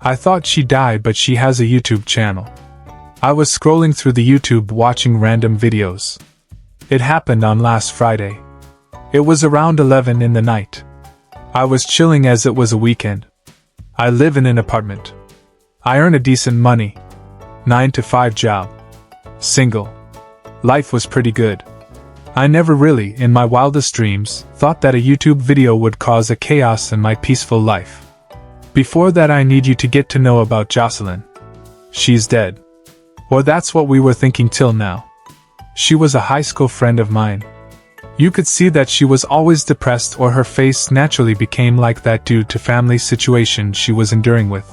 I thought she died, but she has a YouTube channel. I was scrolling through the YouTube watching random videos. It happened on last Friday. It was around 11 in the night. I was chilling as it was a weekend. I live in an apartment. I earn a decent money. 9-to-5 job. Single. Life was pretty good. I never really, in my wildest dreams, thought that a YouTube video would cause a chaos in my peaceful life. Before that, I need you to get to know about Jocelyn. She's dead. Or that's what we were thinking till now. She was a high school friend of mine. You could see that she was always depressed, or her face naturally became like that due to family situation she was enduring with.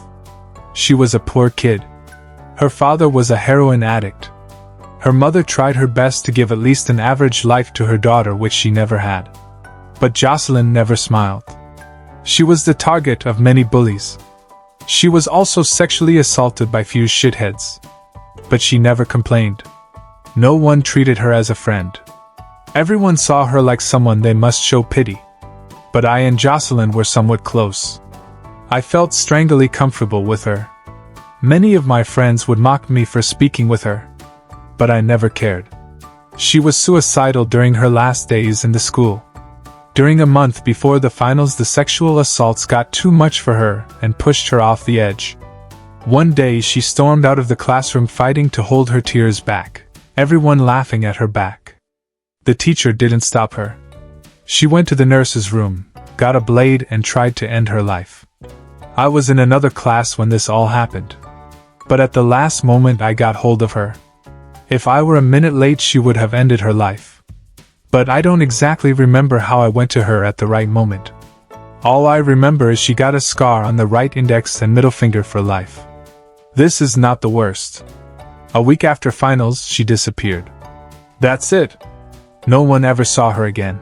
She was a poor kid. Her father was a heroin addict. Her mother tried her best to give at least an average life to her daughter, which she never had. But Jocelyn never smiled. She was the target of many bullies. She was also sexually assaulted by few shitheads. But she never complained. No one treated her as a friend. Everyone saw her like someone they must show pity. But I and Jocelyn were somewhat close. I felt strangely comfortable with her. Many of my friends would mock me for speaking with her. But I never cared. She was suicidal during her last days in the school. During a month before the finals, the sexual assaults got too much for her and pushed her off the edge. One day she stormed out of the classroom fighting to hold her tears back, everyone laughing at her back. The teacher didn't stop her. She went to the nurse's room, got a blade, and tried to end her life. I was in another class when this all happened. But at the last moment I got hold of her. If I were a minute late, she would have ended her life. But I don't exactly remember how I went to her at the right moment. All I remember is she got a scar on the right index and middle finger for life. This is not the worst. A week after finals, she disappeared. That's it. No one ever saw her again.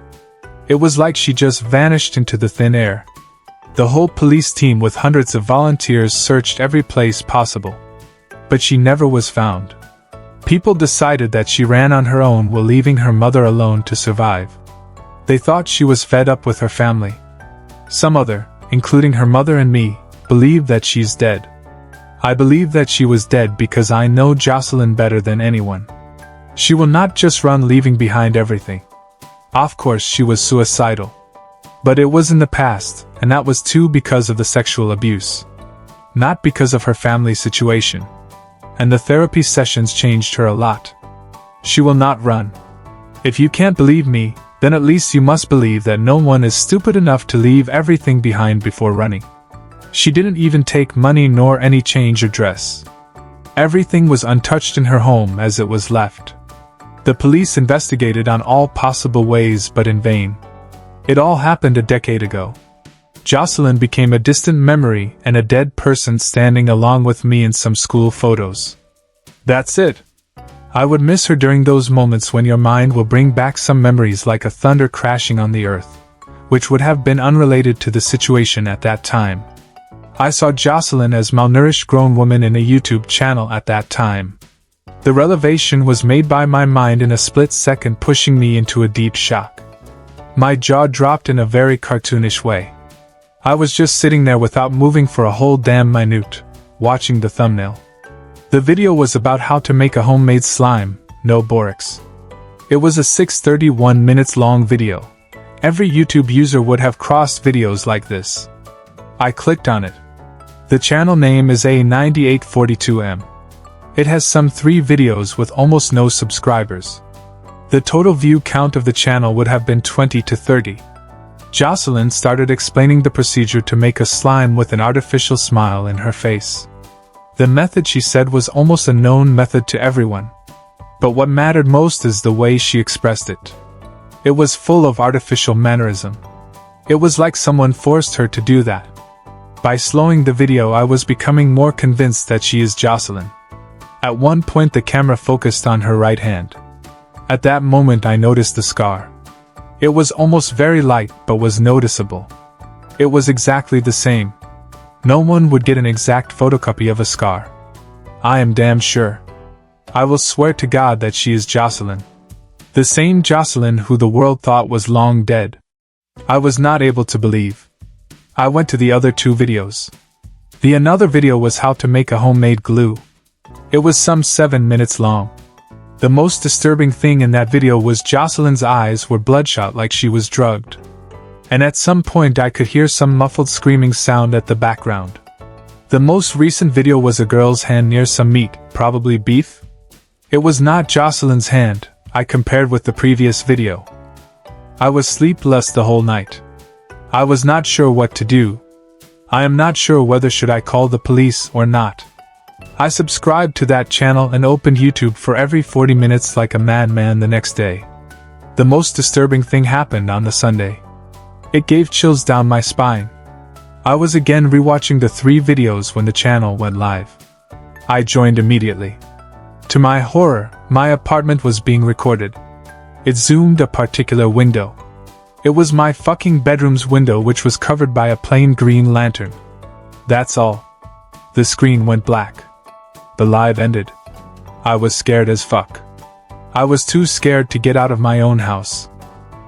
It was like she just vanished into the thin air. The whole police team with hundreds of volunteers searched every place possible. But she never was found. People decided that she ran on her own while leaving her mother alone to survive. They thought she was fed up with her family. Some other, including her mother and me, believe that she's dead. I believe that she was dead because I know Jocelyn better than anyone. She will not just run leaving behind everything. Of course she was suicidal. But it was in the past, and that was too because of the sexual abuse. Not because of her family situation. And the therapy sessions changed her a lot. She will not run. If you can't believe me, then at least you must believe that no one is stupid enough to leave everything behind before running. She didn't even take money nor any change or dress. Everything was untouched in her home as it was left. The police investigated on all possible ways, but in vain. It all happened a decade ago. Jocelyn became a distant memory and a dead person standing along with me in some school photos. That's it. I would miss her during those moments when your mind will bring back some memories like a thunder crashing on the earth, which would have been unrelated to the situation at that time. I saw Jocelyn as malnourished grown woman in a YouTube channel at that time. The revelation was made by my mind in a split second, pushing me into a deep shock. My jaw dropped in a very cartoonish way. I was just sitting there without moving for a whole damn minute, watching the thumbnail. The video was about how to make a homemade slime, no borax. It was a 6:31 minutes long video. Every YouTube user would have crossed videos like this. I clicked on it. The channel name is A9842M. It has some 3 videos with almost no subscribers. The total view count of the channel would have been 20 to 30. Jocelyn started explaining the procedure to make a slime with an artificial smile in her face. The method, she said, was almost a known method to everyone. But what mattered most is the way she expressed it. It was full of artificial mannerism. It was like someone forced her to do that. By slowing the video, I was becoming more convinced that she is Jocelyn. At one point the camera focused on her right hand. At that moment I noticed the scar. It was almost very light but was noticeable. It was exactly the same. No one would get an exact photocopy of a scar. I am damn sure. I will swear to God that she is Jocelyn. The same Jocelyn who the world thought was long dead. I was not able to believe. I went to the other 2 videos. The another video was how to make a homemade glue. It was some 7 minutes long. The most disturbing thing in that video was Jocelyn's eyes were bloodshot like she was drugged. And at some point I could hear some muffled screaming sound at the background. The most recent video was a girl's hand near some meat, probably beef. It was not Jocelyn's hand, I compared with the previous video. I was sleepless the whole night. I was not sure what to do. I am not sure whether should I call the police or not. I subscribed to that channel and opened YouTube for every 40 minutes like a madman the next day. The most disturbing thing happened on the Sunday. It gave chills down my spine. I was again rewatching the 3 videos when the channel went live. I joined immediately. To my horror, my apartment was being recorded. It zoomed a particular window. It was my fucking bedroom's window, which was covered by a plain green lantern. That's all. The screen went black. The live ended. I was scared as fuck. I was too scared to get out of my own house.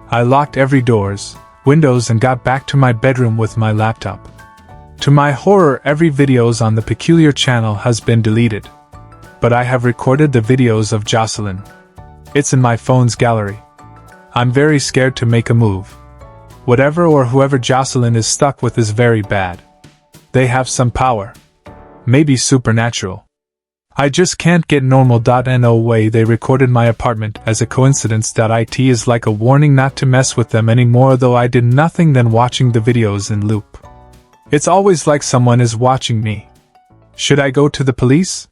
I locked every doors, windows and got back to my bedroom with my laptop. To my horror, every videos on the peculiar channel has been deleted. But I have recorded the videos of Jocelyn. It's in my phone's gallery. I'm very scared to make a move. Whatever or whoever Jocelyn is stuck with is very bad. They have some power. Maybe supernatural. I just can't get normal.no way they recorded my apartment as a coincidence. It is like a warning not to mess with them anymore, though I did nothing than watching the videos in loop. It's always like someone is watching me. Should I go to the police?